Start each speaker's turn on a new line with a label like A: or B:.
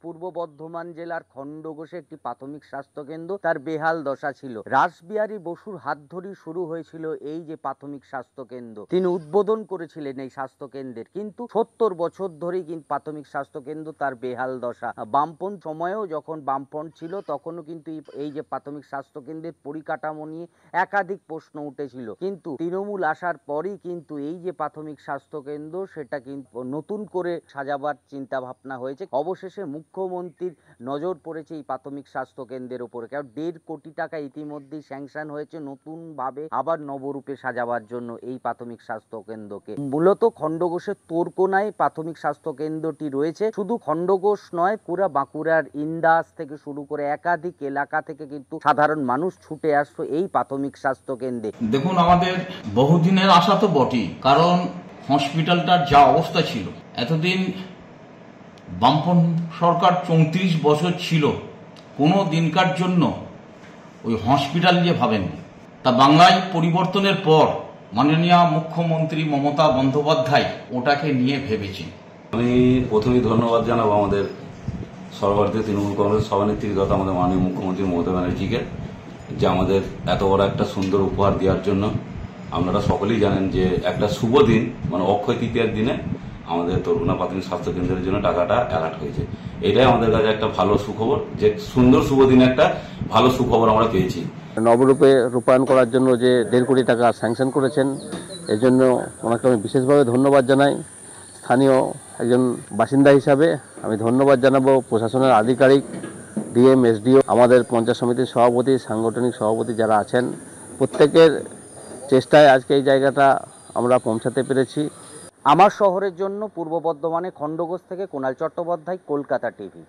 A: পূর্ব বর্ধমান জেলার খণ্ডঘোষে একটি প্রাথমিক স্বাস্থ্য কেন্দ্র তার বেহাল দশা ছিল। রাসবিহারী বসুর হাত ধরেই শুরু হয়েছিল এই যে প্রাথমিক স্বাস্থ্য কেন্দ্র। তিনি উদ্বোধন করেছিলেন এই স্বাস্থ্য কেন্দ্রের, কিন্তু ৭০ বছর ধরেই কিন্তু প্রাথমিক স্বাস্থ্য কেন্দ্র তার বেহাল দশা। বামপন্থ সময়েও যখন বামপন্থ ছিল তখনও কিন্তু এই যে প্রাথমিক স্বাস্থ্য কেন্দ্রের পরিকাঠামো নিয়ে একাধিক প্রশ্ন উঠেছিল, কিন্তু তৃণমূল আসার পরই কিন্তু এই যে প্রাথমিক স্বাস্থ্য কেন্দ্র সেটা কিন্তু নতুন করে সাজাবার চিন্তা ভাবনা হয়েছে। অবশেষে মুখ্যমন্ত্রীর নজর পড়েছে এই প্রাথমিক স্বাস্থ্য কেন্দ্রের উপরে, কারণ ১.৫ কোটি টাকা ইতিমধ্যেই স্যাংশন হয়েছে নতুনভাবে আবার নবরূপে সাজাবার জন্য এই প্রাথমিক স্বাস্থ্য কেন্দ্রকে। মূলত খণ্ডঘোষের তোরকোনায় প্রাথমিক স্বাস্থ্য কেন্দ্রটি রয়েছে। শুধু খণ্ডঘোষ নয়, পুরা বাঁকুড়ার ইন্দাস থেকে শুরু করে একাধিক এলাকা থেকে কিন্তু সাধারণ মানুষ ছুটে আসতো এই প্রাথমিক স্বাস্থ্য কেন্দ্রে।
B: দেখুন, আমাদের বহুদিনের আশা তো বটেই, কারণ হসপিটালটার যা অবস্থা ছিল, এতদিন বামপন্থী সরকার ৩৪ বছর ছিল, কোনো দিনকার জন্য ওই হসপিটাল নিয়ে ভাবেননি। তা বাংলায় পরিবর্তনের পর মাননীয় মুখ্যমন্ত্রী মমতা বন্দ্যোপাধ্যায় ওটাকে নিয়ে ভেবেছেন।
C: আমি প্রথমেই ধন্যবাদ জানাবো আমাদের সর্বভারতীয় তৃণমূল কংগ্রেস সভানেত্রী তথা আমাদের মাননীয় মুখ্যমন্ত্রী মমতা ব্যানার্জিকে, যে আমাদের এত বড় একটা সুন্দর উপহার দেওয়ার জন্য। আপনারা সকলেই জানেন যে একটা শুভ দিন, মানে অক্ষয় তৃতীয়ার দিনে আমাদের তরুণা প্রাথমিক স্বাস্থ্য কেন্দ্রের জন্য টাকাটা অ্যালার্ট হয়েছে। এটাই আমাদের কাছে একটা ভালো সুখবর, যে সুন্দর শুভ দিনে একটা ভালো সুখবর আমরা পেয়েছি।
D: নবরূপে রূপায়ণ করার জন্য যে ১.৫ কোটি টাকা স্যাংশন করেছেন, এর জন্য ওনাকে আমি বিশেষভাবে ধন্যবাদ জানাই। স্থানীয় একজন বাসিন্দা হিসাবে আমি ধন্যবাদ জানাবো প্রশাসনের আধিকারিক, ডিএম, এসডিও, আমাদের পঞ্চায়েত সমিতির সভাপতি, সাংগঠনিক সভাপতি যারা আছেন, প্রত্যেকের চেষ্টায় আজকে এই জায়গাটা আমরা পৌঁছাতে পেরেছি।
A: আমার শহরের জন্য পূর্ব বর্ধমানে খণ্ডঘোষ থেকে কুণাল চট্টোপাধ্যায়, কলকাতা টিভি।